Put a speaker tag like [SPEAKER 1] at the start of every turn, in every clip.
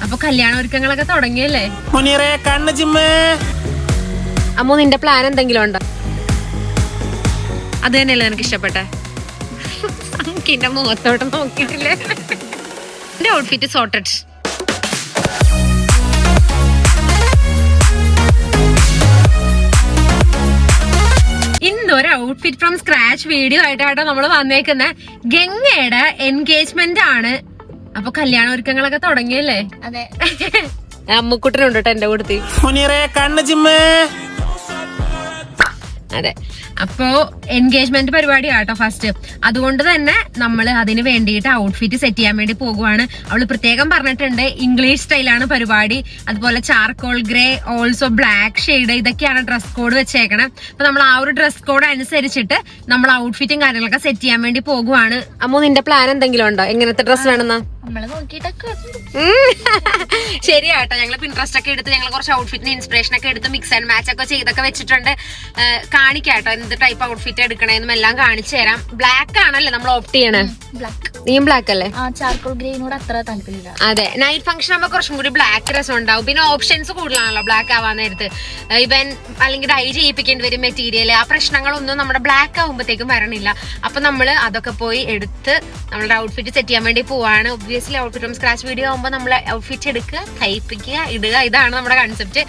[SPEAKER 1] അപ്പൊ കല്യാണ ഒരുക്കങ്ങളൊക്കെ തുടങ്ങിയല്ലേ?
[SPEAKER 2] അമ്മു, നിന്റെ പ്ലാൻ എന്തെങ്കിലും ഉണ്ടോ? അത് തന്നെയല്ലേ നിനക്ക് ഇഷ്ടപ്പെട്ടെ? എന്റെ മുഖത്തോട്ട് നോക്കിയിട്ടില്ലേ? എന്റെ ഔട്ട്ഫിറ്റ് സോർട്ടഡ്. ഇന്നൊരു ഔട്ട്ഫിറ്റ് ഫ്രം സ്ക്രാച്ച് വീഡിയോ ആയിട്ടാട്ടോ നമ്മൾ വന്നേക്കുന്ന. ഗംഗയുടെ എൻഗേജ്മെന്റ് ആണ്. അപ്പൊ കല്യാണ ഒരുക്കങ്ങളൊക്കെ തുടങ്ങിയല്ലേ?
[SPEAKER 1] അതെ.
[SPEAKER 2] അമ്മുക്കുട്ടനുണ്ട് കേട്ടോ എന്റെ കൂട്ടത്തിൽ. അതെ, അപ്പോ എൻഗേജ്മെന്റ് പരിപാടി ആട്ടോ ഫസ്റ്റ്. അതുകൊണ്ട് തന്നെ നമ്മൾ അതിന് വേണ്ടിയിട്ട് ഔട്ട്ഫിറ്റ് സെറ്റ് ചെയ്യാൻ വേണ്ടി പോകുവാണ്. അവള് പ്രത്യേകം പറഞ്ഞിട്ടുണ്ട് ഇംഗ്ലീഷ് സ്റ്റൈലാണ് പരിപാടി, അതുപോലെ charcoal grey, also black shade, ഇതൊക്കെയാണ് ഡ്രസ് കോഡ് വെച്ചേക്കണം. അപ്പൊ നമ്മൾ ആ ഒരു ഡ്രസ് കോഡ് അനുസരിച്ചിട്ട് നമ്മൾ ഔട്ട്ഫിറ്റും കാര്യങ്ങളൊക്കെ സെറ്റ് ചെയ്യാൻ വേണ്ടി പോകുവാണ്. അമ്മു, നിന്റെ പ്ലാൻ എന്തെങ്കിലും ഉണ്ടോ? എങ്ങനത്തെ ഡ്രസ് വേണമെന്നാ? ശരിയാട്ടോ, ഞങ്ങൾ പിൻട്രസ്റ്റ് ഒക്കെ എടുത്ത് ഞങ്ങൾ കുറച്ച് ഔട്ട്ഫിറ്റിന് ഇൻസ്പിറേഷൻ ഒക്കെ എടുത്ത് മിക്സ് ആൻഡ് മാച്ച് ഒക്കെ ചെയ്തൊക്കെ വെച്ചിട്ടുണ്ട്. കാണിക്കാട്ടോ എന്ത് ടൈപ്പ് ഔട്ട്ഫിറ്റ് എടുക്കണേന്നും എല്ലാം കാണിച്ചു തരാം. ബ്ലാക്ക് ആണല്ലേ നമ്മൾ ഓപ്റ്റ് ചെയ്യണേ? നീയും ബ്ലാക്ക് അല്ലേ?
[SPEAKER 1] ചാർക്കോൾ ഗ്രേനോട് അത്ര താല്പര്യമില്ല.
[SPEAKER 2] അതെ, നൈറ്റ് ഫംഗ്ഷൻ ആകുമ്പോൾ കുറച്ചും കൂടി ബ്ലാക്ക് രസം ഉണ്ടാവും. പിന്നെ ഓപ്ഷൻസ് കൂടുതലാണല്ലോ ബ്ലാക്ക് ആവാൻ നേരത്ത്. ഇവൻ അല്ലെങ്കിൽ ഡൈ ചെയ്യിപ്പിക്കേണ്ടി വരും മെറ്റീരിയൽ. ആ പ്രശ്നങ്ങളൊന്നും നമ്മുടെ ബ്ലാക്ക് ആകുമ്പോഴത്തേക്കും വരണില്ല. അപ്പൊ നമ്മൾ അതൊക്കെ പോയി എടുത്ത് നമ്മുടെ ഔട്ട്ഫിറ്റ് സെറ്റ് ചെയ്യാൻ വേണ്ടി പോവാണ്. Obviously outfit from scratch video ആകുമ്പോൾ നമ്മൾ ഔട്ട്ഫിറ്റ് എടുക്കുക, തയ്പ്പിക്കുക, ഇടുക, ഇതാണ് നമ്മുടെ കൺസെപ്റ്റ്.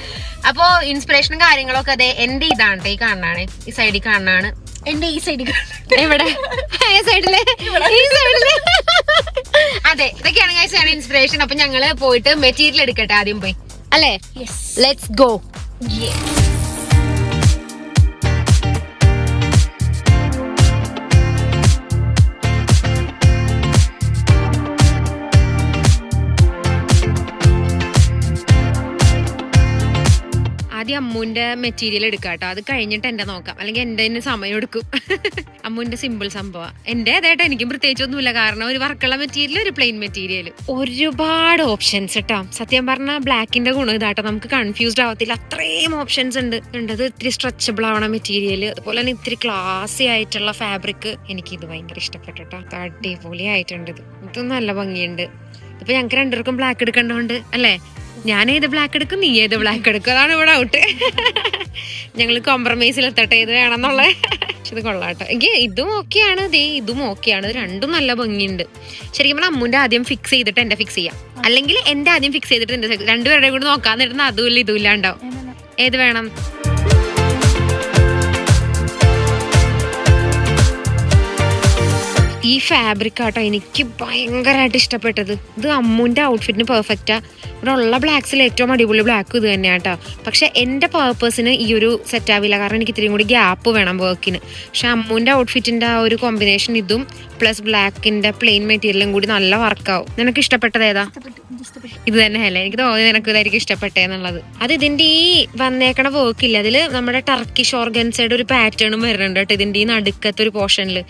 [SPEAKER 2] അപ്പോ ഇൻസ്പിറേഷനും കാര്യങ്ങളൊക്കെ അതെ എന്റെ ഇതാണ്. ഈ കാണാണ്, ഈ സൈഡിൽ കാണാണ്.
[SPEAKER 1] എന്റെ ഈ സൈഡിൽ
[SPEAKER 2] എവിടെ? സൈഡില്, ഈ സൈഡില്. അതെ, ഇതൊക്കെയാണ് ഗൈസ് ഇൻസ്പിറേഷൻ. അപ്പൊ ഞങ്ങള് പോയിട്ട് മെറ്റീരിയൽ എടുക്കട്ടെ ആദ്യം പോയി, അല്ലേ? Let's go. ആദ്യം അമ്മുവിന്റെ മെറ്റീരിയൽ എടുക്കാട്ടോ, അത് കഴിഞ്ഞിട്ട് എന്റെ നോക്കാം, അല്ലെങ്കിൽ എന്റെ തന്നെ സമയം എടുക്കും. അമ്മുവിന്റെ സിമ്പിൾ സംഭവം. എന്റെ അതായിട്ട് എനിക്കും പ്രത്യേകിച്ചൊന്നുമില്ല, കാരണം ഒരു വർക്കുള്ള മെറ്റീരിയൽ, ഒരു പ്ലെയിൻ മെറ്റീരിയൽ, ഒരുപാട് ഓപ്ഷൻസ് കേട്ടോ. സത്യം പറഞ്ഞാൽ ബ്ലാക്കിന്റെ ഗുണം ഇതാട്ടോ, നമുക്ക് കൺഫ്യൂസ്ഡ് ആവത്തില്ല, അത്രയും ഓപ്ഷൻസ് ഉണ്ട്. അത് ഇത്തിരി സ്ട്രെച്ചബിൾ ആവണ മെറ്റീരിയൽ, അതുപോലെ തന്നെ ഇത്തിരി ക്ലാസി ആയിട്ടുള്ള ഫാബ്രിക്. എനിക്ക് ഇത് ഭയങ്കര ഇഷ്ടപ്പെട്ടോ, അടിപൊളി ആയിട്ടുണ്ട്. ഇത് നല്ല ഭംഗിയുണ്ട്. ഇപ്പൊ ഞങ്ങൾക്ക് രണ്ടുപേർക്കും ബ്ലാക്ക് എടുക്കേണ്ടതുണ്ട് അല്ലേ? ഞാൻ ഏത് ബ്ലാക്ക് എടുക്കും, നീ ഏത് ബ്ലാക്ക് എടുക്കും, അതാണ് ഇവിടെ ഔട്ട്. ഞങ്ങൾ കോംപ്രമൈസിൽ എത്തട്ടെ ഏത് വേണമെന്നുള്ള. ഇത് കൊള്ളാട്ടോ. എനിക്ക് ഇതും ഓക്കെയാണ്, ഇതും ഓക്കെയാണ്. രണ്ടും നല്ല ഭംഗിയുണ്ട്. ശരിക്കും പറഞ്ഞാൽ അമ്മുന്റെ ആദ്യം ഫിക്സ് ചെയ്തിട്ട് എന്റെ ഫിക്സ് ചെയ്യാം, അല്ലെങ്കിൽ എന്റെ ആദ്യം ഫിക്സ് ചെയ്തിട്ട് എന്റെ രണ്ടുപേരുടെ കൂടി നോക്കാന്നിരുന്ന അതും ഇല്ല ഇതും ഇല്ലാണ്ടാവും. ഏത് വേണം? ഈ ഫാബ്രിക് ആട്ടോ എനിക്ക് ഭയങ്കരമായിട്ട് ഇഷ്ടപ്പെട്ടത്. ഇത് അമ്മുവിന്റെ ഔട്ട്ഫിറ്റിന് പെർഫെക്റ്റാ. ഇവിടെ ഉള്ള ബ്ലാക്സിൽ ഏറ്റവും അടിപൊളി ബ്ലാക്ക് ഇത് തന്നെയാട്ടോ. പക്ഷെ എന്റെ പേർപ്പസിന് ഈ ഒരു സെറ്റ് ആവില്ല, കാരണം എനിക്ക് ഇത്തിരി കൂടി ഗ്യാപ്പ് വേണം വർക്കിന്. പക്ഷെ അമ്മുവിന്റെ ഔട്ട്ഫിറ്റിന്റെ ആ ഒരു കോമ്പിനേഷൻ ഇതും പ്ലസ് ബ്ലാക്കിന്റെ പ്ലെയിൻ മെറ്റീരിയലും കൂടി നല്ല വർക്കാവും. നിനക്ക് ഇഷ്ടപ്പെട്ടത് ഏതാ? ഇത് തന്നെ അല്ലേ? എനിക്ക് തോന്നി നിനക്ക് ഇതായിരിക്കും ഇഷ്ടപ്പെട്ടേന്നുള്ളത്. അത് ഇതിന്റെ ഈ വന്നേക്കണ വർക്കില്ല, അതില് നമ്മുടെ ടർക്കിഷ് ഓർഗൻസയുടെ ഒരു പാറ്റേണും വരുന്നുണ്ട് കേട്ടോ, ഇതിന്റെ ഈ നടുക്കത്തെ ഒരു പോർഷനില്.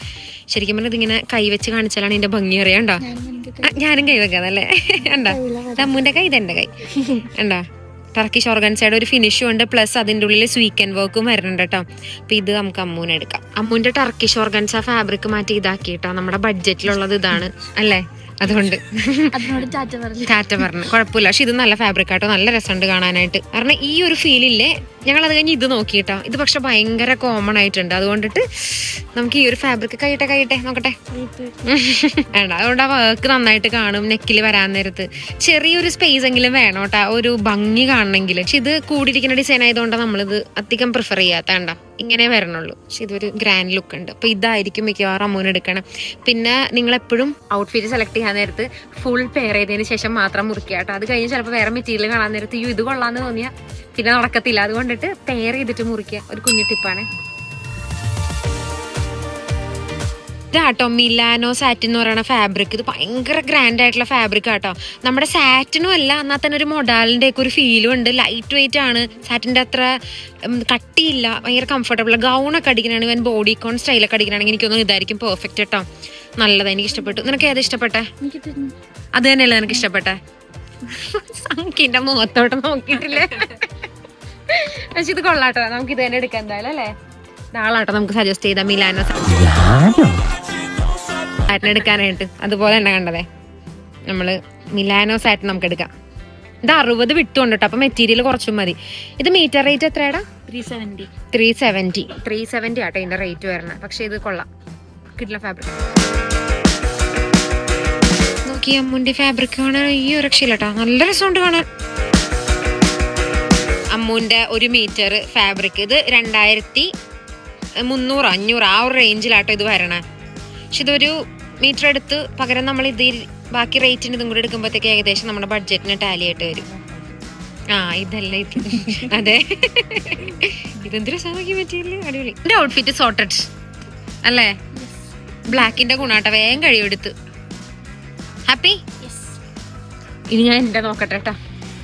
[SPEAKER 2] ശരിക്കും പറഞ്ഞാൽ ഇതിങ്ങനെ കൈവച്ച് കാണിച്ചാലാണ് ഇതിന്റെ ഭംഗി അറിയണ്ടോ? ഞാനും കൈ വെക്കാന്നല്ലേ? കണ്ടോ അമ്മുന്റെ കൈ, ഇതെന്റെ കൈ കണ്ടോ? ടർക്കിഷ് ഓർഗൻസയുടെ ഒരു ഫിനിഷും ഉണ്ട്, പ്ലസ് അതിന്റെ ഉള്ളിൽ സ്വീക്കൻ വർക്കും വരുന്നുണ്ട് കേട്ടോ. അപ്പൊ ഇത് നമുക്ക് അമ്മൂനെ എടുക്കാം. അമ്മുന്റെ ടർക്കിഷ് ഓർഗൻസ ഫാബ്രിക് മാറ്റി ഇതാക്കി കേട്ടോ. നമ്മുടെ ബഡ്ജറ്റിലുള്ളത് ഇതാണ് അല്ലേ? അതുകൊണ്ട് ടാറ്റ പറഞ്ഞു, കുഴപ്പമില്ല. പക്ഷെ ഇത് നല്ല ഫാബ്രിക് ആട്ടോ, നല്ല രസമുണ്ട് കാണാനായിട്ട്. കാരണം ഈ ഒരു ഫീലില്ലേ, ഞങ്ങൾ അത് കഴിഞ്ഞ് ഇത് നോക്കിയിട്ടോ. ഇത് പക്ഷെ ഭയങ്കര കോമൺ ആയിട്ടുണ്ട്, അതുകൊണ്ടിട്ട് നമുക്ക് ഈ ഒരു ഫാബ്രിക് കഴിയട്ടെ നോക്കട്ടെ. വേണ്ട, അതുകൊണ്ട് ആ വർക്ക് നന്നായിട്ട് കാണും. നെക്കിൽ വരാൻ നേരത്ത് ചെറിയൊരു സ്പേസ് എങ്കിലും വേണം കേട്ടോ, ഒരു ഭംഗി കാണണമെങ്കിൽ. പക്ഷെ ഇത് കൂടിയിരിക്കുന്ന ഡിസൈൻ ആയതുകൊണ്ടാണ് നമ്മളിത് അധികം പ്രിഫർ ചെയ്യാത്ത. വേണ്ട, ഇങ്ങനെ വരണുള്ളൂ. പക്ഷെ ഇതൊരു ഗ്രാൻഡ് ലുക്ക് ഉണ്ട്. അപ്പൊ ഇതായിരിക്കും മിക്കവാറും അമ്മൂന് എടുക്കണം. പിന്നെ നിങ്ങൾ എപ്പോഴും ഔട്ട്ഫിറ്റ് സെലക്ട് ചെയ്യാൻ നേരത്ത് ഫുൾ പെയർ ചെയ്തതിന് ശേഷം മാത്രം മുറിക്കുക കേട്ടോ. അത് കഴിഞ്ഞ് ചിലപ്പോൾ വേറെ മെറ്റീരിയൽ കാണാൻ നേരത്ത് ഇത് കൊള്ളാന്ന് തോന്നിയാൽ പിന്നെ നടക്കത്തില്ല. അതുകൊണ്ടിട്ട് പെയർ ചെയ്തിട്ട് മുറിക്കുക. ഒരു കുഞ്ഞു ടിപ്പാണ്. ഇതാട്ടോ മിലാനോ സാറ്റിൻ എന്ന് പറയുന്ന ഫാബ്രിക്. ഇത് ഭയങ്കര ഗ്രാൻഡ് ആയിട്ടുള്ള ഫാബ്രിക് ആട്ടോ. നമ്മുടെ സാറ്റിനും അല്ല, എന്നാൽ തന്നെ ഒരു മൊഡാലിന്റെ ഒക്കെ ഒരു ഫീലും ഉണ്ട്. ലൈറ്റ് വെയിറ്റ് ആണ്, സാറ്റിന്റെ അത്ര കട്ടിയില്ല, ഭയങ്കര കംഫർട്ടബിൾ. ഗൗണൊക്കെ അടിക്കണാണ്, ഇവൻ ബോഡി കോൺ സ്റ്റൈലൊക്കെ അടിക്കണമെങ്കിൽ എനിക്കൊന്നും ഇതായിരിക്കും പെർഫെക്റ്റ് കേട്ടോ. നല്ലതാ, എനിക്ക് ഇഷ്ടപ്പെട്ടു. നിനക്ക് ഏതാ ഇഷ്ടപ്പെട്ടെ? അത് തന്നെയല്ലേ നിനക്ക് ഇഷ്ടപ്പെട്ടെ? സംഖ്യന്റെ മുഖത്തോട്ട് നോക്കിയിട്ടില്ലേ? പക്ഷെ ഇത് കൊള്ളാട്ടോ, നമുക്ക് ഇത് തന്നെ എടുക്കാം എന്തായാലും അല്ലേ? നാളാട്ടോ നമുക്ക് സജസ്റ്റ് ചെയ്ത മിലാനോ സാറ്റിന് എടുക്കാനായിട്ട്. അതുപോലെ തന്നെ കണ്ടതേ, നമ്മള് മിലാനോ സാറ്റിന് നമുക്ക് എടുക്കാം. ഇത് 60 വിട്ടുണ്ട് കേട്ടോ, അപ്പൊ മെറ്റീരിയൽ കുറച്ചും മതി. ഇത് മീറ്റർ റേറ്റ് എത്രയാടാ? 370 ആട്ടോ ഇതിന്റെ റേറ്റ് വരണം. പക്ഷെ ഇത് കൊള്ളാം, കിട്ടില്ല ഫാബ്രിക്. നോക്കി അമ്മുന്റെ ഫാബ്രിക് കാണാൻ ഈ രക്ഷയില്ല കേട്ടോ, നല്ല രസമുണ്ട് കാണാൻ. അമ്മുന്റെ 1 മീറ്റർ ഫാബ്രിക് ഇത് 2300-500 ആ ഒരു റേഞ്ചിലാട്ടോ ഇത് വരണേ. പക്ഷെ ഇതൊരു മീറ്റർ എടുത്ത് പകരം നമ്മൾ ഇതിൽ ബാക്കി റേറ്റിന് ഇതും കൂടെ എടുക്കുമ്പോഴത്തേക്ക് ഏകദേശം നമ്മുടെ ബഡ്ജറ്റിന് ടാലി ആയിട്ട് വരും. ഇതല്ല ഇത്. അതെ, ഇതെന്തൊരു സാധനം മെറ്റീരിയൽ, അടിപൊളി. എന്റെ ഔട്ട്ഫിറ്റ് സോർട്ടഡ് അല്ലേ? ബ്ലാക്കിന്റെ ഗുണാട്ട, വേഗം കഴിവെടുത്ത്. ഹാപ്പി? ഇനി ഞാൻ എന്റെ നോക്കട്ടെ കേട്ടോ,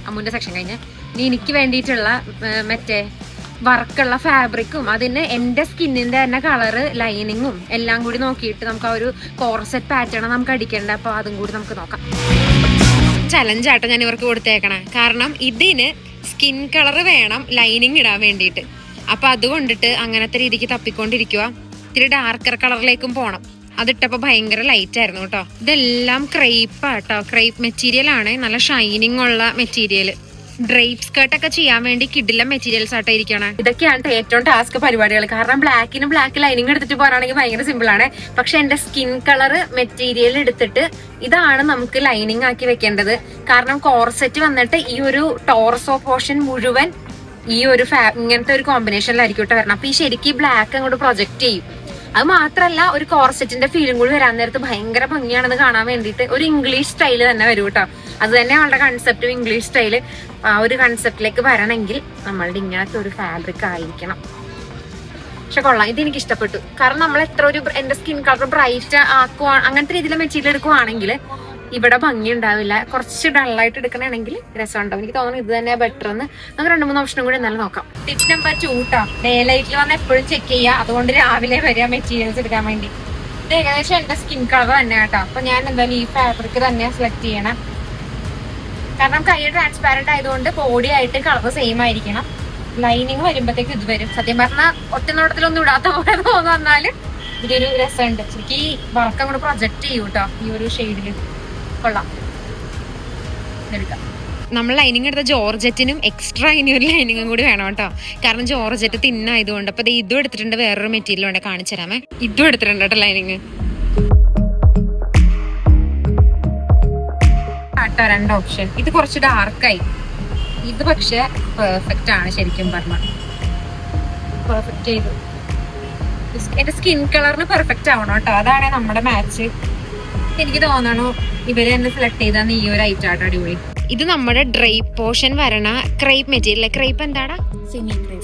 [SPEAKER 2] അമ്മുന്റെ സെക്ഷൻ കഴിഞ്ഞ. ഇനി എനിക്ക് വേണ്ടിയിട്ടുള്ള മറ്റേ വർക്കുള്ള ഫാബ്രിക്കും അതിന് എന്റെ സ്കിന്നിന്റെ തന്നെ കളറ് ലൈനിങ്ങും എല്ലാം കൂടി നോക്കിയിട്ട് നമുക്ക് ആ ഒരു കോർസെറ്റ് പാറ്റേൺ നമുക്ക് അടിക്കണ്ട. അപ്പൊ അതും കൂടി നമുക്ക് നോക്കാം. ചലഞ്ചാട്ടോ ഞാൻ ഇവർക്ക് കൊടുത്തേക്കണേ, കാരണം ഇതിന് സ്കിൻ കളർ വേണം ലൈനിങ് ഇടാൻ വേണ്ടിയിട്ട്. അപ്പൊ അതുകൊണ്ടിട്ട് അങ്ങനത്തെ രീതിക്ക് തപ്പിക്കൊണ്ടിരിക്കുക. ഇത്തിരി ഡാർക്കർ കളറിലേക്കും പോണം. അതിട്ടപ്പോ ഭയങ്കര ലൈറ്റ് ആയിരുന്നു കേട്ടോ. ഇതെല്ലാം ക്രേപ്പാട്ടോ, ക്രേപ്പ് മെറ്റീരിയൽ ആണ്, നല്ല ഷൈനിങ് ഉള്ള മെറ്റീരിയൽ. ഡ്രേപ്പ് സ്കേർട്ടൊക്കെ ചെയ്യാൻ വേണ്ടി കിഡില്ല മെറ്റീരിയൽസ് ആട്ടോ ഇരിക്കണം. ഇതൊക്കെയാണ് ഏറ്റവും ടാസ്ക് പരിപാടികൾ. കാരണം ബ്ലാക്ക് ലൈനിങ് എടുത്തിട്ട് പോരാണെങ്കിൽ ഭയങ്കര സിമ്പിൾ ആണ്. പക്ഷെ എന്റെ സ്കിൻ കളർ മെറ്റീരിയൽ എടുത്തിട്ട് ഇതാണ് നമുക്ക് ലൈനിങ് ആക്കി വെക്കേണ്ടത്. കാരണം കോർസെറ്റ് വന്നിട്ട് ഈ ഒരു ടോർസോ പോർഷൻ മുഴുവൻ ഈ ഒരു ഇങ്ങനത്തെ ഒരു കോമ്പിനേഷനിലായിരിക്കും കേട്ടോ വരണം. അപ്പൊ ഈ ശരിക്കും ബ്ലാക്ക് അങ്ങോട്ട് പ്രൊജക്ട് ചെയ്യും. അത് മാത്രല്ല ഒരു കോർസെറ്റിന്റെ ഫീലും കൂടി വരാൻ നേരത്ത് ഭയങ്കര ഭംഗിയാണെന്ന് കാണാൻ വേണ്ടിയിട്ട് ഒരു ഇംഗ്ലീഷ് സ്റ്റൈല് തന്നെ വരും കേട്ടോ. അത് തന്നെ അവളുടെ കൺസെപ്റ്റും ഇംഗ്ലീഷ് സ്റ്റൈല്. ആ ഒരു കൺസെപ്റ്റിലേക്ക് വരണമെങ്കിൽ നമ്മളുടെ ഇങ്ങനത്തെ ഒരു ഫാബ്രിക് ആയിരിക്കണം. പക്ഷെ കൊള്ളാം, ഇത് എനിക്ക് ഇഷ്ടപ്പെട്ടു. കാരണം നമ്മൾ എത്ര ഒരു എന്റെ സ്കിൻ കളർ ബ്രൈറ്റ് ആക്കുവാ അങ്ങനത്തെ രീതിയിലെ മെറ്റീരിയൽ എടുക്കുവാണെങ്കിൽ ഇവിടെ ഭംഗി ഉണ്ടാവില്ല. കുറച്ച് ഡള്ളായിട്ട് എടുക്കണമെങ്കിൽ രസം ഉണ്ടാവും. എനിക്ക് തോന്നുന്നു ഇത് തന്നെ ബെറ്റർ എന്ന്. നമുക്ക് 2-3 ഓപ്ഷനും കൂടി എന്നാലും നോക്കാം. ടിപ്പ് നമ്പർ 2 കേട്ടോ, ഡേ ലൈറ്റിൽ വന്ന് എപ്പോഴും ചെക്ക് ചെയ്യുക. അതുകൊണ്ട് രാവിലെ വരിക മെറ്റീരിയൽസ് എടുക്കാൻ വേണ്ടി. ഇത് ഏകദേശം എന്റെ സ്കിൻ കളർ തന്നെ കേട്ടോ. അപ്പൊ ഞാൻ എന്തായാലും ഈ ഫാബ്രിക് തന്നെ സെലക്ട് ചെയ്യണം. കാരണം കൈ ട്രാൻസ്പാരന്റ് ആയതുകൊണ്ട് ബോഡി ആയിട്ട് കളർ സെയിം ആയിരിക്കണം. ലൈനിങ് വരുമ്പോഴത്തേക്ക് ഇത് വരും. സത്യം പറഞ്ഞാൽ ഒറ്റനോട്ടത്തിലൊന്നും ഇടാത്ത പോലെ തോന്നുന്നു. വന്നാല് ഇതൊരു രസമുണ്ട്. ശരിക്കും ഈ വർക്ക് അങ്ങോട്ട് പ്രൊജക്ട് ചെയ്യും കേട്ടോ ഈ ഒരു ഷെയ്ഡില്. കൊള്ളാം. നമ്മൾ ലൈനിങ് എടുത്ത ജോർജറ്റിനും എക്സ്ട്രാ ഇനി ഒരു ലൈനിങ്ങും കൂടി വേണം കേട്ടോ. കാരണം ജോർജറ്റ് തിന്നായതുകൊണ്ട്. അപ്പൊ ഇതും എടുത്തിട്ടുണ്ട്, വേറൊരു മെറ്റീരിയൽ വേണ്ട കാണിച്ചു തരാമേ. ഇതും എടുത്തിട്ടുണ്ട് കേട്ടോ ലൈനിങ്. ആട്ടോ 2 ഓപ്ഷൻ. ഇത് കുറച്ച് ഡാർക്കായി, ഇത് പക്ഷെ പെർഫെക്റ്റ് ആണ് ശരിക്കും പറഞ്ഞാൽ. പെർഫെക്റ്റ് ചെയ്തു. എന്റെ സ്കിൻ കളറിന് പെർഫെക്റ്റ് ആവണം കേട്ടോ, അതാണ് നമ്മുടെ മാച്ച്. എനിക്ക് തോന്നണു ഇവര് തന്നെ സെലക്ട് ചെയ്താൽ ഈ ഒരു ഐറ്റം ആട്ടോ അടിപൊളി. ഇത് നമ്മുടെ ഡ്രേപ്പ് പോർഷൻ വരണ ക്രേപ്പ് മെറ്റീരിയൽ. ക്രേപ്പ് എന്താടാ?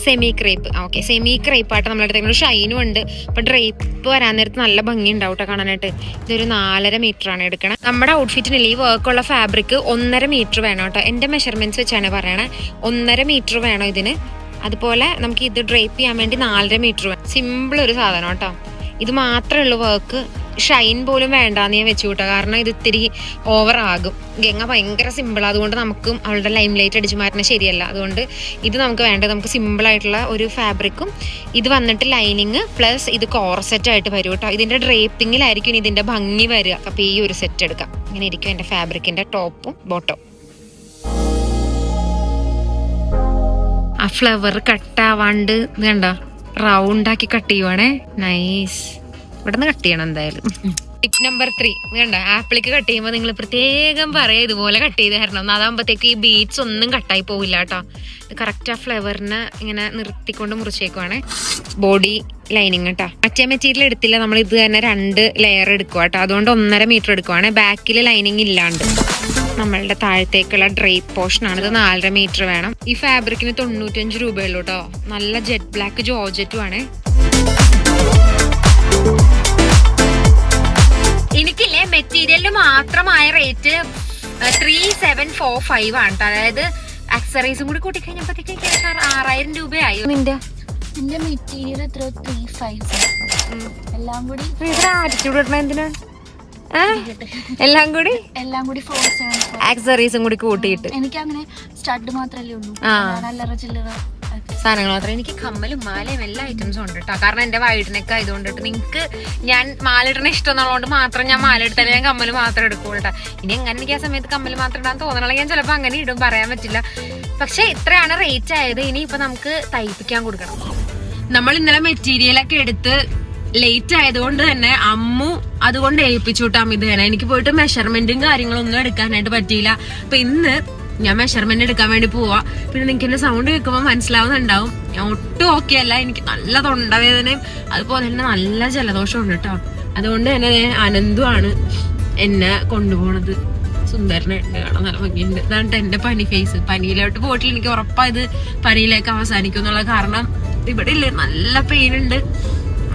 [SPEAKER 2] Semi crepe. Okay, semi crepe ആട്ടോ നമ്മളെടുത്ത. ഷൈനും ഉണ്ട്. അപ്പൊ ഡ്രേപ്പ് വരാൻ നേരത്ത് നല്ല ഭംഗി ഉണ്ടാവും കേട്ടോ കാണാനായിട്ട്. ഇതൊരു 4.5 മീറ്റർ ആണ് എടുക്കണം. നമ്മുടെ ഔട്ട്ഫിറ്റിന് ഈ വർക്കുള്ള ഫാബ്രിക് 1.5 മീറ്റർ വേണം കേട്ടോ. എന്റെ മെഷർമെന്റ്സ് വെച്ചാണ് പറയണേ. 1.5 മീറ്റർ വേണം ഇതിന്. അതുപോലെ നമുക്ക് ഇത് ഡ്രേപ്പ് ചെയ്യാൻ വേണ്ടി 4.5 മീറ്റർ വേണം. സിമ്പിൾ ഒരു സാധനം കേട്ടോ. ഇത് മാത്രമേ ഉള്ളൂ വർക്ക്. ഷൈൻ പോലും വേണ്ടാന്ന് ഞാൻ വെച്ചു കൂട്ടാ. കാരണം ഇത് ഇത്തിരി ഓവർ ആകും. ഗംഗ ഭയങ്കര സിമ്പിൾ, അതുകൊണ്ട് നമുക്കും അവളുടെ ലൈം ലൈറ്റ് അടിച്ചു മാറ്റുന്നത് ശരിയല്ല. അതുകൊണ്ട് ഇത് നമുക്ക് വേണ്ടത് നമുക്ക് സിമ്പിൾ ആയിട്ടുള്ള ഒരു ഫാബ്രിക്കും ഇത് വന്നിട്ട് ലൈനിങ് പ്ലസ് ഇത് കോർസെറ്റ് ആയിട്ട് വരും കേട്ടോ. ഇതിന്റെ ഡ്രേപ്പിങ്ങിലായിരിക്കും ഇതിന്റെ ഭംഗി വരിക. അപ്പൊ ഈ ഒരു സെറ്റ് എടുക്കാം. ഇങ്ങനെ ഇരിക്കും എന്റെ ഫാബ്രിക്കിന്റെ ടോപ്പും ബോട്ടവും. ആ ഫ്ലവർ കട്ടാവാണ്ട് ഇത് കണ്ടോ, റൗണ്ടാക്കി കട്ട് ചെയ്യുവാണേ. നൈസ്. ഇവിടെ നിന്ന് കട്ട് ചെയ്യണം എന്തായാലും. ടിപ്പ് നമ്പർ 3 വേണ്ട, ആപ്പിളിക്ക് കട്ട് ചെയ്യുമ്പോൾ നിങ്ങൾ പ്രത്യേകം പറയാം ഇതുപോലെ കട്ട് ചെയ്ത് തരണം. അതാകുമ്പോഴത്തേക്ക് ഈ ബീഡ്സ് ഒന്നും കട്ടായി പോവില്ല കേട്ടോ. ഇത് കറക്റ്റ് ആ ഫ്ലവറിനെ ഇങ്ങനെ നിർത്തിക്കൊണ്ട് മുറിച്ചേക്കുവാണ്. ബോഡി ലൈനിങ് കേട്ടോ. മറ്റേ മെറ്റീരിയൽ എടുത്തില്ല, നമ്മൾ ഇത് തന്നെ 2 ലെയർ എടുക്കുക കേട്ടോ. അതുകൊണ്ട് 1.5 മീറ്റർ എടുക്കുവാണ്. ബാക്കിൽ ലൈനിങ് ഇല്ലാണ്ട്. നമ്മളുടെ താഴത്തേക്കുള്ള ഡ്രേപ്പ് പോർഷൻ ആണ്. ഇത് 4.5 മീറ്റർ വേണം. ഈ ഫാബ്രിക്കിന് 95 രൂപയുള്ളൂ കേട്ടോ. നല്ല ജെറ്റ് ബ്ലാക്ക് ജോർജറ്റും ആണ്. എനിക്കില്ലേ മെറ്റീരിയലിന് മാത്രമായ റേറ്റ് 3745 ആണ് കേട്ടോ. അതായത് അക്സറീസും കൂടി കൂട്ടി കഴിഞ്ഞപ്പോഴത്തേക്ക് 6000 രൂപയായി. നിന്റെ
[SPEAKER 1] മെറ്റീരിയൽ എത്ര? 3500. എല്ലാം കൂടി
[SPEAKER 2] ആറ്റിറ്റ്യൂഡ് ഇടണ എന്തിനാ? എല്ലാം കൂടി
[SPEAKER 1] ഫോഴ്സ്
[SPEAKER 2] ആക്സറീസും കൂടി കൂട്ടിയിട്ട്.
[SPEAKER 1] എനിക്ക് അങ്ങനെ സ്റ്റഡ് മാത്രല്ലേ ഉള്ളൂ. അല്ലറ ചില്ലറ
[SPEAKER 2] സാധനങ്ങൾ മാത്രം. എനിക്ക് കമ്മലും മാലയും എല്ലാ ഐറ്റംസും ഉണ്ട് കേട്ടോ. കാരണം എന്റെ വൈഡിനൊക്കെ ആയതുകൊണ്ടിട്ട് നിങ്ങൾക്ക് ഞാൻ മാല ഇടണ ഇഷ്ടം എന്നുള്ളതുകൊണ്ട് മാത്രം ഞാൻ മാല എടുത്താലേ ഞാൻ കമ്മൽ മാത്രം എടുക്കുള്ളൂ കേട്ടോ. ഇനി എങ്ങനെ എനിക്ക് ആ സമയത്ത് കമ്മൽ മാത്രം ഇടാൻ തോന്നണമെങ്കിൽ ഞാൻ ചിലപ്പോൾ അങ്ങനെ ഇടും, പറയാൻ പറ്റില്ല. പക്ഷെ ഇത്രയാണ് റേറ്റ് ആയത്. ഇനി ഇപ്പൊ നമുക്ക് തയ്പ്പിക്കാൻ കൊടുക്കണം. നമ്മൾ ഇന്നലെ മെറ്റീരിയലൊക്കെ എടുത്ത് ലേറ്റ് ആയതുകൊണ്ട് തന്നെ അമ്മു അതുകൊണ്ട് ഏൽപ്പിച്ചു വിട്ടാ ഇത് തന്നെ. എനിക്ക് പോയിട്ട് മെഷർമെന്റും കാര്യങ്ങളൊന്നും എടുക്കാനായിട്ട് പറ്റിയില്ല. അപ്പൊ ഇന്ന് ഞാൻ മെഷർമെന്റ് എടുക്കാൻ വേണ്ടി പോവാ. പിന്നെ നിങ്ങൾക്ക് എന്റെ സൗണ്ട് കേൾക്കുമ്പോൾ മനസ്സിലാവുന്നുണ്ടാവും ഞാൻ ഒട്ടും ഓക്കെ അല്ല. എനിക്ക് നല്ല തൊണ്ടവേദനയും അതുപോലെ തന്നെ നല്ല ജലദോഷം ഉണ്ട് കേട്ടോ. അതുകൊണ്ട് തന്നെ അനന്തുമാണ് എന്നെ കൊണ്ടുപോണത്. സുന്ദരനായിട്ട് കാണാൻ നല്ല ഭംഗിയുണ്ട്. അതാണ് എന്റെ പനി ഫേസ്. പനിയിലോട്ട് പോയിട്ടില്ല, എനിക്ക് ഉറപ്പായത് പനിയിലേക്ക് അവസാനിക്കും എന്നുള്ള കാരണം ഇവിടെ ഇല്ലേ നല്ല പെയിൻ ഉണ്ട്.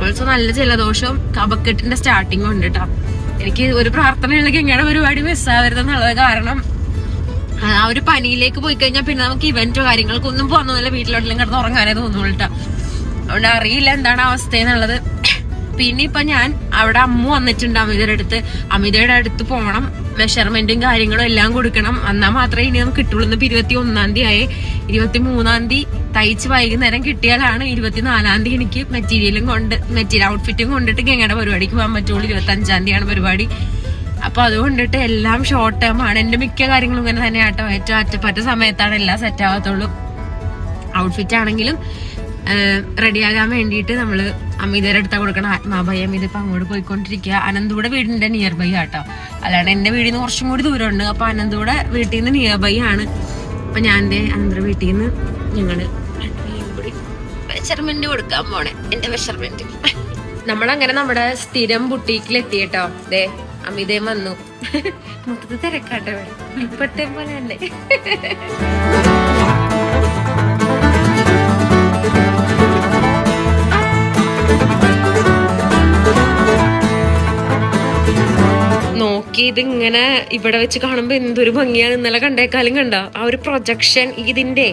[SPEAKER 2] ഓൾസോ നല്ല ജലദോഷവും കഫക്കെട്ടിന്റെ സ്റ്റാർട്ടിങ്ങും ഉണ്ട് കേട്ടോ. എനിക്ക് ഒരു പ്രാർത്ഥനയിലേക്ക് എങ്ങനെ പരിപാടി മിസ്സാവരുതെന്നുള്ളത്. കാരണം ആ ഒരു പനിയിലേക്ക് പോയി കഴിഞ്ഞാൽ പിന്നെ നമുക്ക് ഇവന്റോ കാര്യങ്ങൾക്കൊന്നും പോകുന്നില്ല, വീട്ടിലോട്ടെല്ലാം കിടന്ന് ഉറങ്ങാനേ തോന്നുള്ളൂ കേട്ടോ. അതുകൊണ്ട് അറിയില്ല എന്താണ് അവസ്ഥ എന്നുള്ളത്. പിന്നെ ഇപ്പൊ ഞാൻ അവിടെ അമ്മു വന്നിട്ടുണ്ട് അമിതയുടെ അടുത്ത് പോകണം. മെഷർമെന്റും കാര്യങ്ങളും എല്ലാം കൊടുക്കണം. എന്നാൽ മാത്രമേ ഇനി നമുക്ക് കിട്ടുള്ളൂ. ഇന്ന് 21-ാം തീയതി ആയി. 23-ാം തീയതി തയ്ച്ച് വൈകുന്നേരം കിട്ടിയാലാണ് 24-ാം തീയതി എനിക്ക് മെറ്റീരിയൽ ഔട്ട്ഫിറ്റും കൊണ്ടിട്ട് ഗംഗയുടെ പരിപാടിക്ക് പോകാൻ പറ്റുള്ളൂ. 25-ാം തീയതിയാണ് പരിപാടി. അപ്പൊ അതുകൊണ്ടിട്ട് എല്ലാം ഷോർട്ട് ടേം ആണ്. എന്റെ മിക്ക കാര്യങ്ങളും ഇങ്ങനെ തന്നെ ആട്ടോ. ഏറ്റവും അറ്റപ്പറ്റ സമയത്താണ് എല്ലാം സെറ്റ് ആവാത്തുള്ളൂ. ഔട്ട്ഫിറ്റ് ആണെങ്കിലും റെഡിയാകാൻ വേണ്ടിയിട്ട് നമ്മള് അമിതയുടെ അടുത്താ കൊടുക്കണം. ആത്മാഭായി അമിത ഇപ്പൊ അങ്ങോട്ട് പോയിക്കൊണ്ടിരിക്കുക. അനന്തൂടെ വീടിന്റെ നിയർ ബൈ ആട്ടോ. അല്ലാണ്ട് എന്റെ വീടിൽ നിന്ന് കുറച്ചും കൂടി ദൂരമുണ്ട്. അപ്പൊ അനന്തൂടെ വീട്ടിൽ നിന്ന് നിയർ ബൈ ആണ്. അപ്പൊ ഞാൻ എന്റെ അനന്തയുടെ വീട്ടിൽ നിന്ന് ഞങ്ങള് മെഷർമെന്റ് കൊടുക്കാൻ പോണേ. എന്റെ മെഷർമെന്റ് നമ്മളങ്ങനെ നമ്മുടെ സ്ഥിരം ബുട്ടീക്കിൽ എത്തിയിട്ടോ. ദേ അമിതയും വന്നു. മൊത്തത്തിൽ തിരക്കാട്ടെ ഇപ്പത്തെ പോലെ തന്നെ. നോക്കിയത് ഇങ്ങനെ ഇവിടെ വെച്ച് കാണുമ്പോ എന്തൊരു ഭംഗിയാണ്. ഇന്നലെ കണ്ടേക്കാലും കണ്ട ആ ഒരു പ്രൊജക്ഷൻ. ഇതിന്റെ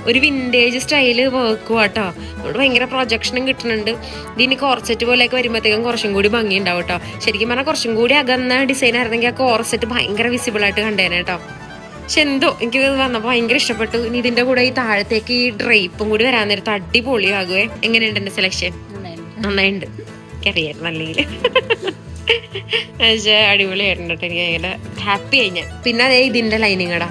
[SPEAKER 2] ഒരു വിന്റേജ് സ്റ്റൈല് വർക്കും ആട്ടോ. അതുകൊണ്ട് ഭയങ്കര പ്രൊജക്ഷനും കിട്ടുന്നുണ്ട്. ഇതിന് കോർസെറ്റ് പോലെയൊക്കെ വരുമ്പോഴത്തേക്കും കുറച്ചും കൂടി ഭംഗി ഉണ്ടാവും കേട്ടോ. ശരിക്കും പറഞ്ഞാൽ കുറച്ചും കൂടി അകന്ന ഡിസൈൻ ആയിരുന്നെങ്കിൽ ആ കോർസെറ്റ് ഭയങ്കര വിസിബിൾ ആയിട്ട് കണ്ടേനെ കേട്ടോ. പക്ഷെ എന്തോ എനിക്ക് വന്നപ്പോ ഭയങ്കര ഇഷ്ടപ്പെട്ടു. ഇനി ഇതിന്റെ കൂടെ ഈ താഴത്തേക്ക് ഈ ഡ്രൈപ്പും കൂടി വരാൻ നേരത്ത് അടിപൊളിയാകുവേ. എങ്ങനെയുണ്ട് എന്റെ സെലക്ഷൻ? നന്നായിട്ടുണ്ട്. അറിയായിരുന്നു അല്ലെങ്കിൽ പക്ഷേ അടിപൊളിയായിട്ടുണ്ട്. എനിക്ക് ഭയങ്കര ഹാപ്പി ആയി ഞാൻ. പിന്നെ അതേ ഇതിന്റെ ലൈനിങ് ഇടാ.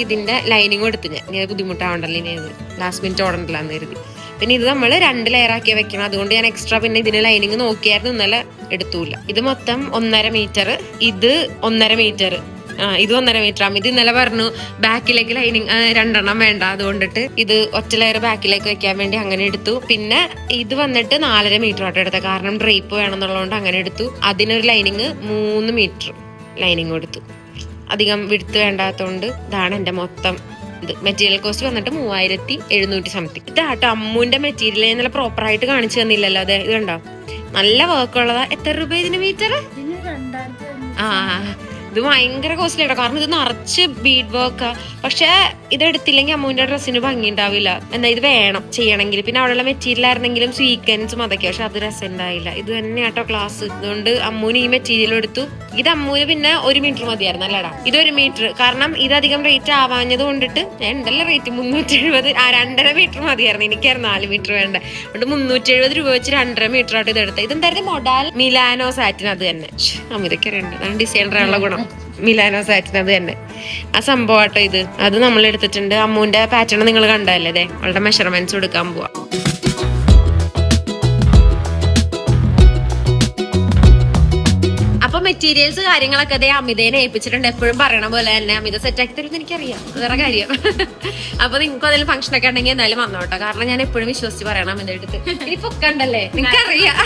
[SPEAKER 2] ഇതിന്റെ ലൈനിങ് എടുത്ത് ഞാൻ ബുദ്ധിമുട്ടാവണ്ടല്ലോ. ഇനി അത് ലാസ്റ്റ് മിനിറ്റ് ഓടണ്ടല്ലാന്ന് കരുതി. പിന്നെ ഇത് നമ്മൾ 2 ലെയർ ആക്കി വെക്കണം. അതുകൊണ്ട് ഞാൻ എക്സ്ട്രാ പിന്നെ ഇതിന് ലൈനിങ് നോക്കിയായിരുന്നു, ഇന്നലെ എടുത്തൂല. ഇത് മൊത്തം 1.5 മീറ്റർ, ഇത് 1.5 മീറ്റർ, ഇത് 1.5 മീറ്റർ. ഇത് ഇന്നലെ പറഞ്ഞു ബാക്കിലേക്ക് ലൈനിങ് 2 എണ്ണം വേണ്ട, അതുകൊണ്ടിട്ട് ഇത് ഒറ്റ ലെയർ ബാക്കിലേക്ക് വെക്കാൻ വേണ്ടി അങ്ങനെ എടുത്തു. പിന്നെ ഇത് വന്നിട്ട് 4.5 മീറ്റർ ആയിട്ട് എടുത്തത്, കാരണം ഡ്രേപ്പ് വേണമെന്നുള്ളതുകൊണ്ട് അങ്ങനെ എടുത്തു. അതിനൊരു ലൈനിങ് 3 മീറ്റർ ലൈനിങ് കൊടുത്തു. അധികം വിടുത്ത് വേണ്ടാത്തതുകൊണ്ട് ഇതാണ് എന്റെ മൊത്തം ഇത്. മെറ്റീരിയൽ കോസ്റ്റ് വന്നിട്ട് 3700 സംതിങ്. ഇതാട്ടോ അമ്മുവിന്റെ മെറ്റീരിയൽ ഇന്നലെ പ്രോപ്പർ ആയിട്ട് കാണിച്ചു തന്നില്ലല്ലോ. അതെ ഇത് കണ്ടോ, നല്ല വർക്ക് ഉള്ളതാ. എത്ര രൂപ ഇതിന് മീറ്റർ? ഇത് ഭയങ്കര കോസ്റ്റ്ലി ആട്ടോ, കാരണം ഇത് നിറച്ച് ബീഡ് വർക്കാ. പക്ഷെ ഇതെടുത്തില്ലെങ്കിൽ അമ്മുവിന്റെ ഡ്രസ്സിന് ഭംഗി ഉണ്ടാവില്ല. എന്താ ഇത് വേണം ചെയ്യണമെങ്കിൽ. പിന്നെ അവിടെയുള്ള മെറ്റീരിയൽ ആയിരുന്നെങ്കിലും സ്വീക്കൻസും അതൊക്കെ, പക്ഷെ അത് രസം ഉണ്ടായില്ല. ഇത് തന്നെയാട്ടോ ക്ലാസ്. അതുകൊണ്ട് അമ്മുവിന് ഈ മെറ്റീരിയൽ എടുത്തു. ഇത് അമ്മുവിന് പിന്നെ 1 മീറ്റർ മതിയായിരുന്നു അല്ലടാ. ഇത് 1 മീറ്റർ, കാരണം ഇതധികം റേറ്റ് ആവാഞ്ഞത് കൊണ്ടിട്ട് ഉണ്ടല്ലോ റേറ്റ് 370. 2.5 മീറ്റർ മതിയായിരുന്നു. എനിക്കായിരുന്നു 4 മീറ്റർ വേണ്ട. അതുകൊണ്ട് 370 രൂപ വെച്ച് 2.5 മീറ്റർ ആയിട്ട് ഇത് എടുത്തത്. ഇതെന്തായിരുന്നു മോഡൽ മിലാനോ സാറ്റിൻ. അത് തന്നെ അമിതൊക്കെ ഉണ്ട്. അതാണ് ഡിസൈനറുള്ള ഗുണം. മിലാനോ സാറ്റിൻ അത് തന്നെ ആ സംഭവം ആട്ടോ ഇത്. അത് നമ്മൾ എടുത്തിട്ടുണ്ട്. അമ്മുവിന്റെ പാറ്റേൺ നിങ്ങൾ കണ്ടല്ലേ. അതെ അവളുടെ മെഷർമെന്റ്സ് എടുക്കാൻ പോവാ. അപ്പൊ മെറ്റീരിയൽസ് കാര്യങ്ങളൊക്കെ അതേ അമിതേനെ ഏൽപ്പിച്ചിട്ടുണ്ട്. എപ്പോഴും പറയണ പോലെ തന്നെ അമിത സെറ്റ് ആക്കി തരുമെന്ന് എനിക്കറിയാം, വേറെ കാര്യം. അപ്പൊ നിങ്ങൾക്ക് അതിൽ ഫംഗ്ഷൻ ഒക്കെ ഉണ്ടെങ്കിൽ എന്തായാലും വന്നോട്ടോ, കാരണം ഞാൻ എപ്പോഴും വിശ്വസിച്ച് പറയണം അമിത എടുത്ത്. ഇനി പൊക്കണ്ടല്ലേ നിങ്ങൾക്കറിയാം.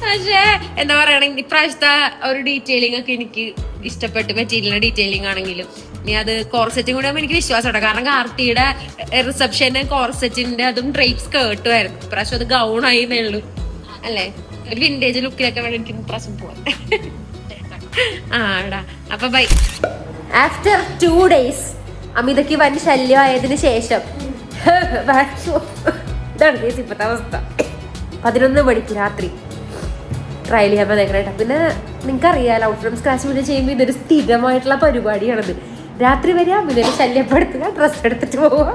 [SPEAKER 2] പക്ഷേ എന്താ പറയണെങ്കിൽ ഇപ്രാവശ്യത്തെ ഒരു ഡീറ്റെയിലിംഗ് ഒക്കെ എനിക്ക് ഇഷ്ടപ്പെട്ടു. മെറ്റീരിയലിന്റെ ഡീറ്റെയിലിംഗ് ആണെങ്കിലും ഇനി അത് കോർസെറ്റും കൂടെ ആകുമ്പോൾ എനിക്ക് വിശ്വാസം കേട്ടോ. കാരണം കാർത്തിയുടെ റിസപ്ഷന് കോർസെറ്റിന്റെ അതും ഡ്രേപ്പ് സ്കേർട്ടും ആയിരുന്നു. ഇപ്രാവശ്യം അത് ഗൗണായി ഉള്ളൂ അല്ലേ. ഒരു വിന്റേജ് ലുക്കിലൊക്കെ വേണം എനിക്ക് ഇപ്രാവശ്യം പോവാൻ. ആടാ അപ്പൊ ബൈ. ആഫ്റ്റർ 2 days അമിതയ്ക്ക് വൻ ശല്യമായതിനു ശേഷം ഇതാണ് കേസ് ഇപ്പത്തെ അവസ്ഥ. 11 മണിക്ക് രാത്രി ട്രയൽ ചെയ്യാൻ ഭയങ്കരമായിട്ട്. പിന്നെ നിങ്ങൾക്ക് അറിയാലോ ഔട്ട് ഫ്രം സ്ക്രാച്ച് വീഡിയോ ചെയ്യുമ്പോൾ ഇതൊരു സ്ഥിരമായിട്ടുള്ള പരിപാടിയാണത്. രാത്രി വരിക, അമ്മുവിനെ ശല്യപ്പെടുത്തുക, ഡ്രസ്സ് എടുത്തിട്ട് പോവുക.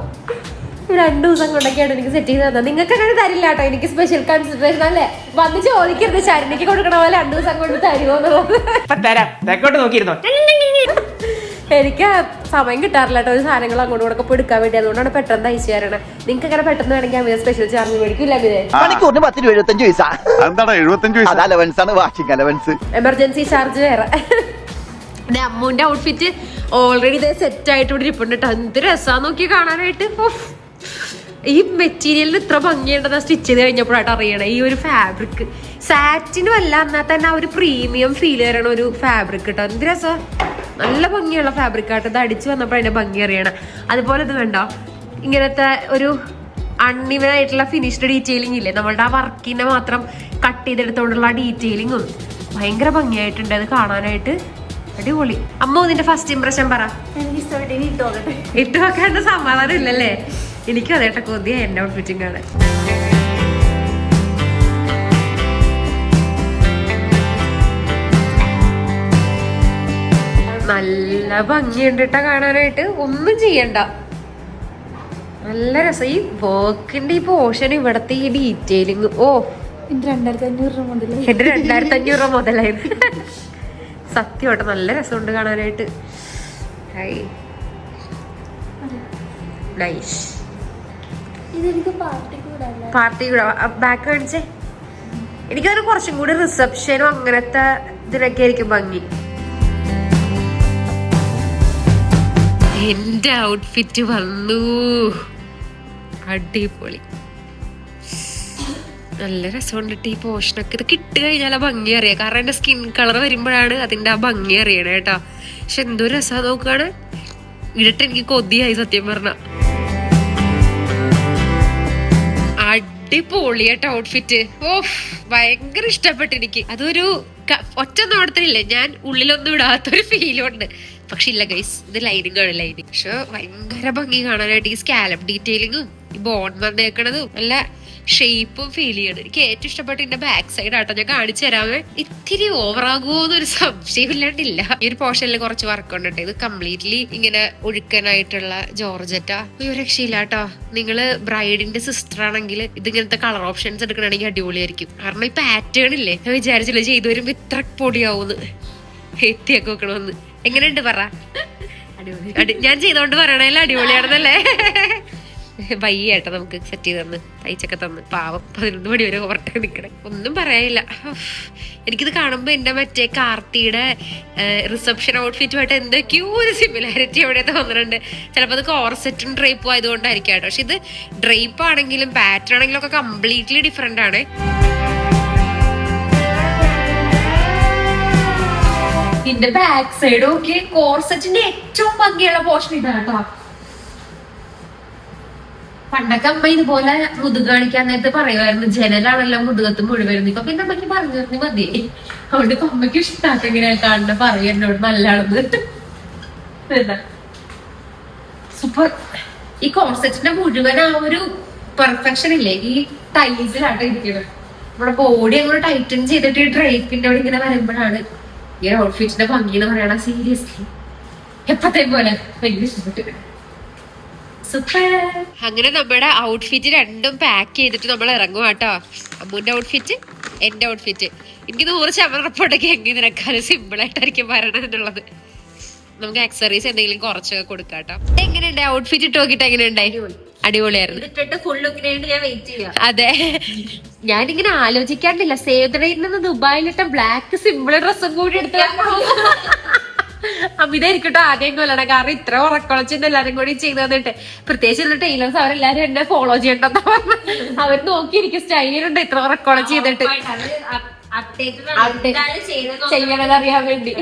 [SPEAKER 2] 2 ദിവസം കൊണ്ടൊക്കെയാണ് എനിക്ക് സെറ്റ് ചെയ്ത് തന്നത്. നിങ്ങൾക്ക് അങ്ങനെ തരില്ല കേട്ടോ, എനിക്ക് സ്പെഷ്യൽ കൺസിഡറേഷൻ അല്ലേ. വന്ന് ചോദിക്കരുത് ശരണിക്ക് കൊടുക്കണ പോലെ 2 ദിവസം കൊണ്ട് തരുമോ എന്നുള്ളത്. എനിക്ക് സമയം കിട്ടാറില്ല കേട്ടോ ഒരു സാധനങ്ങൾ അങ്ങോട്ടും കൂടെ പോയി എടുക്കാൻ വേണ്ടി. അതുകൊണ്ടാണ് പെട്ടെന്ന് അയച്ചു തരണേ. നിങ്ങൾക്ക് അങ്ങനെ പെട്ടെന്ന് വേണമെങ്കിൽ അമിത സ്പെഷ്യൽ ചാർജ് മേടിക്കില്ല. എമർജൻസി ചാർജ് വേറെ. അമ്മുവിന്റെ ഔട്ട്ഫിറ്റ് ഓൾറെഡി ഇതേ സെറ്റ് ആയിട്ട് ഇവിടെ ഇരിപ്പുണ്ട് കേട്ടോ. എന്ത് രസമാന്ന് നോക്കി കാണാനായിട്ട്. ഈ മെറ്റീരിയലിന് ഇത്ര ഭംഗിയുണ്ടെന്നാ സ്റ്റിച്ച് ചെയ്ത് കഴിഞ്ഞപ്പോഴായിട്ട് അറിയണേ. ഈ ഒരു ഫാബ്രിക് സാറ്റിനും അല്ല, എന്നാൽ തന്നെ ആ ഒരു പ്രീമിയം ഫീൽ തരണ ഒരു ഫാബ്രിക് കേട്ടോ. എന്ത് രസം, നല്ല ഭംഗിയുള്ള ഫാബ്രിക് ആയിട്ട്. ഇത് അടിച്ചു വന്നപ്പോൾ അതിന്റെ ഭംഗി അറിയണം. അതുപോലെ ഇത് കണ്ടോ, ഇങ്ങനത്തെ ഒരു അൺഇവൻ ആയിട്ടുള്ള ഫിനിഷ്ഡ് ഡീറ്റെയിലിംഗ് ഇല്ലേ, നമ്മളുടെ ആ വർക്കിനെ മാത്രം കട്ട് ചെയ്തെടുത്തോണ്ടുള്ള ഡീറ്റെയിലിങ്ങും ഭയങ്കര ഭംഗിയായിട്ടുണ്ട്. അത് കാണാനായിട്ട് അടിപൊളി. അമ്മ ഇതിന്റെ ഫസ്റ്റ് ഇംപ്രഷൻ പറ. ഇട്ട് വെക്കേണ്ട സമാധാനം ഇല്ലല്ലേ? എനിക്കും അതേട്ട കൊതിയ എന്റെ ഔട്ട്ഫിറ്റും കാണാൻ. നല്ല ഭംഗിയുണ്ട് കേട്ടോ കാണാനായിട്ട്. ഒന്നും ചെയ്യണ്ട, നല്ല രസം. ഈ വർക്കിന്റെ ഈ പോർഷൻ, ഇവിടത്തെ ഈ ഡീറ്റെയിലിങ്, ഓ എന്റെ 2500 മുതലായിരുന്നു. സത്യമായിട്ട് നല്ല രസമുണ്ട് കാണാനായിട്ട്. നൈസ്. പാർട്ടി കൂടെ ബാക്ക് കാണിച്ചേ. എനിക്കതിന് കുറച്ചും കൂടി റിസപ്ഷനും അങ്ങനത്തെ ഇതിനൊക്കെ ആയിരിക്കും ഭംഗി. എന്റെ ഔട്ട്ഫിറ്റ് വന്നു, അടിപൊളി. നല്ല രസമുണ്ടിട്ട് ഈ പോർഷനൊക്കെ. ഇത് കിട്ടി കഴിഞ്ഞാൽ ആ ഭംഗി അറിയാം. കാരണം എന്റെ സ്കിൻ കളർ വരുമ്പോഴാണ് അതിന്റെ ആ ഭംഗി അറിയണേ കേട്ടോ. പക്ഷെ എന്തോ രസം നോക്കുകയാണ്. ഇടട്ട് എനിക്ക് കൊതിയായി സത്യം പറഞ്ഞ. അടിപൊളിയായിട്ട് ഔട്ട്ഫിറ്റ്. ഓഫ്, ഭയങ്കര ഇഷ്ടപ്പെട്ടു എനിക്ക്. അതൊരു ഒറ്റ നോട്ടത്തിലില്ലേ, ഞാൻ ഉള്ളിലൊന്നും ഇടാത്തൊരു ഫീലുണ്ട്. പക്ഷെ ഇല്ല ഗൈസ്, ഇത് ലൈനിങ് ആണ്, ലൈനിങ്. പക്ഷെ ഭയങ്കര ഭംഗി കാണാനായിട്ട്. ഈ സ്കാലപ്പ് ഡീറ്റെയിലിങ്ങും ഈ ബോൺ വന്നേക്കണതും നല്ല ഷേപ്പും ഫീൽ ചെയ്യണം. എനിക്ക് ഏറ്റവും ഇഷ്ടപ്പെട്ട എന്റെ ബാക്ക് സൈഡ് ആട്ടോ. ഞാൻ കാണിച്ചു തരാമേ. ഇത്തിരി ഓവറാകുമോ എന്നൊരു സംശയം ഇല്ലാണ്ടില്ല. ഈ ഒരു പോർഷനിൽ കുറച്ച് വർക്ക് ഉണ്ട്. ഇത് കംപ്ലീറ്റ്ലി ഇങ്ങനെ ഒഴുക്കാനായിട്ടുള്ള ജോർജറ്റാ. ഒരു രക്ഷയില്ല കേട്ടോ. നിങ്ങള് ബ്രൈഡിന്റെ സിസ്റ്റർ ആണെങ്കിൽ ഇതിങ്ങനത്തെ കളർ ഓപ്ഷൻസ് എടുക്കണമെങ്കിൽ അടിപൊളിയായിരിക്കും. കാരണം ഈ പാറ്റേൺ ഇല്ലേ, ഞാൻ വിചാരിച്ചില്ല ചെയ്തു വരുമ്പോ ഇത്ര പൊടിയാവുന്ന്. എത്തിയൊക്കെ വെക്കണമെന്ന്. എങ്ങനെയുണ്ട് പറ? ഞാൻ ചെയ്തോണ്ട് പറയണേലും അടിപൊളിയാണെന്നല്ലേ? വയ്യേട്ടോ നമുക്ക് സെറ്റ് ചെയ്ത് തന്ന് തയ്ച്ചൊക്കെ തന്ന്. പാവം 11 മണി വരെ ഓവർട്ടൊക്കെ നിൽക്കണേ. ഒന്നും പറയാനില്ല. എനിക്കിത് കാണുമ്പോ എന്റെ മറ്റേ കാർത്തിയുടെ റിസപ്ഷൻ ഔട്ട്ഫിറ്റുമായിട്ട് എന്തൊക്കെയോ ഒരു സിമിലാരിറ്റി അവിടെ തോന്നുന്നുണ്ട്. ചിലപ്പോൾ അത് കോർസെറ്റും ഡ്രൈപ്പും ആയതുകൊണ്ടായിരിക്കും കേട്ടോ. പക്ഷെ ഇത് ഡ്രൈപ്പ് ആണെങ്കിലും പാറ്റേൺ ആണെങ്കിലും ഒക്കെ കംപ്ലീറ്റ്ലി ഡിഫറെന്റ് ആണ്. ഇതിന്റെ ബാക്ക് സൈഡ് ഒക്കെ കോർസെറ്റിന്റെ ഏറ്റവും ഭംഗിയുള്ള പോർഷൻ ഇതാണ് കേട്ടോ. പണ്ടൊക്കെ അമ്മ ഇതുപോലെ മുതുക് കാണിക്കാൻ നേരത്തെ പറയുമായിരുന്നു, ജനലാണല്ലോ മുതുകത്ത് മുഴുവൻ. ഇപ്പൊ പിന്നെ അമ്മയ്ക്ക് പറഞ്ഞു തരുന്ന മതി. അതുകൊണ്ട് ഇപ്പൊ അമ്മയ്ക്ക് ഇഷ്ടമാക്കി ഇങ്ങനെ കാണുന്ന പറയും എന്നോട് നല്ലതാണെന്ന്. സൂപ്പർ. ഈ കോൺസെപ്റ്റിന്റെ മുഴുവൻ ആ ഒരു പെർഫെക്ഷൻ ഇല്ലേ ഈ ടൈൽസിലാട്ടോ ഇരിക്കുന്നത്. നമ്മുടെ ബോഡി അങ്ങോട്ട് ടൈറ്റൻ ചെയ്തിട്ട് ഈ ഡ്രൈപ്പിന്റെ അവിടെ ഇങ്ങനെ വരുമ്പോഴാണ് ഈ ഔട്ട്ഫിറ്റിന്റെ ഭംഗി എന്ന് പറയണ. സീരിയസ്ലി എപ്പത്തെ പോലെ ഭയങ്കര ഇഷ്ടപ്പെട്ടു. അങ്ങനെ നമ്മുടെ ഔട്ട്ഫിറ്റ് രണ്ടും പാക്ക് ചെയ്തിട്ട് നമ്മൾ ഇറങ്ങും കേട്ടോ. അമ്മുവിന്റെ ഔട്ട്ഫിറ്റ്, എന്റെ ഔട്ട്ഫിറ്റ്. എനിക്ക് 100 ചമറപ്പൊട്ടൊക്കെ എങ്ങനെ നിനക്കാലും സിമ്പിൾ ആയിട്ടായിരിക്കും വരണം എന്നുള്ളത്. നമുക്ക് ആക്സറീസ് എന്തെങ്കിലും കുറച്ചൊക്കെ കൊടുക്കാം കേട്ടോ. എങ്ങനെയുണ്ട് ഔട്ട്ഫിറ്റ് ഇട്ട് നോക്കിട്ട്? എങ്ങനെയുണ്ടായി? അടിപൊളിയായിരുന്നു. അതെ, ഞാനിങ്ങനെ ആലോചിക്കാണ്ടില്ല. സേവ് ദ ഡേറ്റിൽ നിന്ന് ദുബായിലിട്ട ബ്ലാക്ക് സിമ്പിൾ ഡ്രസ്സും കൂടി എടുത്ത് അമിതായിരിക്കട്ടോ ആദ്യം കൊല്ലണം. കാരണം ഇത്ര ഉറക്കുളച്ചെന്ന് എല്ലാരും കൂടി ചെയ്തു തന്നിട്ട്. പ്രത്യേകിച്ച് ടൈലേഴ്സ് അവരെല്ലാരും എന്നെ ഫോളോ ചെയ്യണ്ടെന്നാ പറഞ്ഞു. അവർ നോക്കിയിരിക്കും സ്റ്റൈലുണ്ട് ഇത്ര ഉറക്കുളച്ച് ചെയ്തിട്ട് ചെയ്യണതറിയാൻ വേണ്ടി.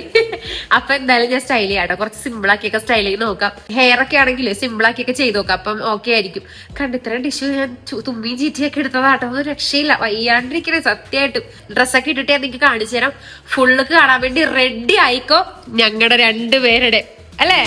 [SPEAKER 2] അപ്പൊ എന്തായാലും ഞാൻ സ്റ്റൈൽ ചെയ്യാട്ടോ. കുറച്ച് സിമ്പിൾ ആക്കിയൊക്കെ സ്റ്റൈൽ ചെയ്ത് നോക്കാം. ഹെയർ ഒക്കെ ആണെങ്കിൽ സിമ്പിൾ ആക്കിയൊക്കെ ചെയ്ത് നോക്കാം. അപ്പം ഓക്കെ ആയിരിക്കും. കണ്ട് ഇത്രയും ഡിഷ് ഞാൻ തുമ്മി ചീറ്റിയൊക്കെ എടുത്തതാട്ടോ. ഒന്നും രക്ഷയില്ല, വയ്യാണ്ടിരിക്കണേ സത്യമായിട്ടും. ഡ്രസ്സൊക്കെ ഇട്ടിട്ട് ഞാൻ നിങ്ങൾക്ക് കാണിച്ചു തരാം. ഫുള്ള് കാണാൻ വേണ്ടി റെഡി ആയിക്കോ ഞങ്ങളുടെ 2 പേരുടെ അല്ലേ?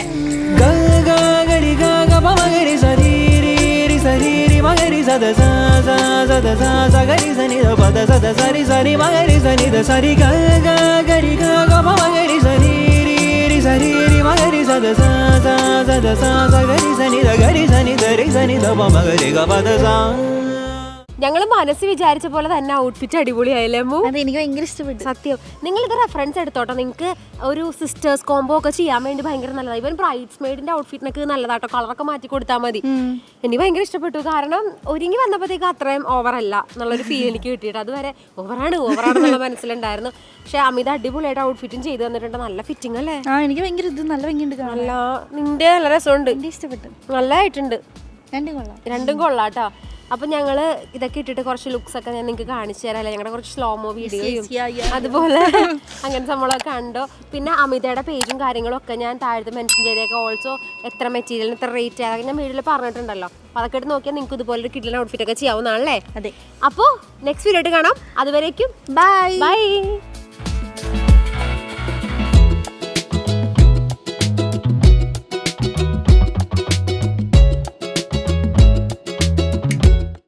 [SPEAKER 2] Sada sa sa sada sa sa ga ri sa ni da pa da sa da sa ri ma ga ri sa ni da sa ri ga ga ga ri ga ga ma ga ri sa ni ri ri
[SPEAKER 3] sari ri ma ga ri sa da sa sa sa da sa sa ga ri sa ni da ga ri sa ni da ri sa ni da pa ma ga ri ga pa da sa.
[SPEAKER 2] ഞങ്ങൾ മനസ്സ് വിചാരിച്ച പോലെ തന്നെ outfit അടിപൊളിയായില്ലേ Ammu?
[SPEAKER 1] അത് എനിക്ക് ഭയങ്കര ഇഷ്ടപ്പെട്ടു.
[SPEAKER 2] സത്യം. നിങ്ങൾ ഇത് റെഫറൻസ് എടുത്തോട്ടോ. നിങ്ങൾക്ക് ഒരു സിസ്റ്റേഴ്സ് കോംബോ ഒക്കെ ചെയ്യാൻ വേണ്ടി ഭയങ്കര നല്ലതാണ്. ഇവൻ ബ്രൈഡ്സ് മെയ്ഡിന്റെ ഔട്ട്ഫിറ്റിനൊക്കെ നല്ലതാട്ടോ. കളറൊക്കെ മാറ്റി കൊടുത്താൽ മതി. എനിക്ക് ഭയങ്കര ഇഷ്ടപ്പെട്ടു. കാരണം ഒരുങ്ങി വന്നപ്പോഴത്തേക്ക് അത്രയും ഓവറല്ല എന്നുള്ളൊരു ഫീൽ എനിക്ക് കിട്ടിയിട്ട്. അതുവരെ ഓവറാണെന്നുള്ള മനസ്സിലുണ്ടായിരുന്നു. പക്ഷെ അമിത അടിപൊളിയായിട്ട് ഔട്ട്ഫിറ്റും ചെയ്ത് തന്നിട്ടുണ്ട്. നല്ല ഫിറ്റിംഗ് അല്ലേ?
[SPEAKER 1] എനിക്ക് ഭയങ്കര ഇത് നല്ല ഭംഗിയുണ്ട്.
[SPEAKER 2] നല്ല നിന്റെ നല്ല രസമുണ്ട്.
[SPEAKER 1] ഇഷ്ടപ്പെട്ടു.
[SPEAKER 2] നല്ലതായിട്ടുണ്ട്.
[SPEAKER 1] രണ്ടും
[SPEAKER 2] കൊള്ളാട്ടോ. അപ്പം ഞങ്ങൾ ഇതൊക്കെ ഇട്ടിട്ട് കുറച്ച് ലുക്സ് ഒക്കെ ഞാൻ നിങ്ങൾക്ക് കാണിച്ചു തരാം. ഞങ്ങളുടെ കുറച്ച് സ്ലോമോ വീഡിയോയും അതുപോലെ അങ്ങനെ സംഭവങ്ങളൊക്കെ കണ്ടോ. പിന്നെ അമിതയുടെ പേജും കാര്യങ്ങളും ഒക്കെ ഞാൻ താഴത്ത് മെൻഷൻ ചെയ്തേക്കാം. ഓൾസോ എത്ര മെറ്റീരിയലിന് എത്ര റേറ്റ് അതൊക്കെ ഞാൻ വീഡിയോയിൽ പറഞ്ഞിട്ടുണ്ടല്ലോ. അപ്പോൾ അതൊക്കെ ഇട്ട് നോക്കിയാൽ നിങ്ങൾക്ക് ഇതുപോലെ ഒരു കിഡിലൻ ഔട്ട്ഫിറ്റ് ഒക്കെ ചെയ്യാവുന്നതാണല്ലേ?
[SPEAKER 1] അതെ.
[SPEAKER 2] അപ്പോൾ നെക്സ്റ്റ് വീഡിയോ ആയിട്ട് കാണാം. അതുവരേക്കും ബൈ.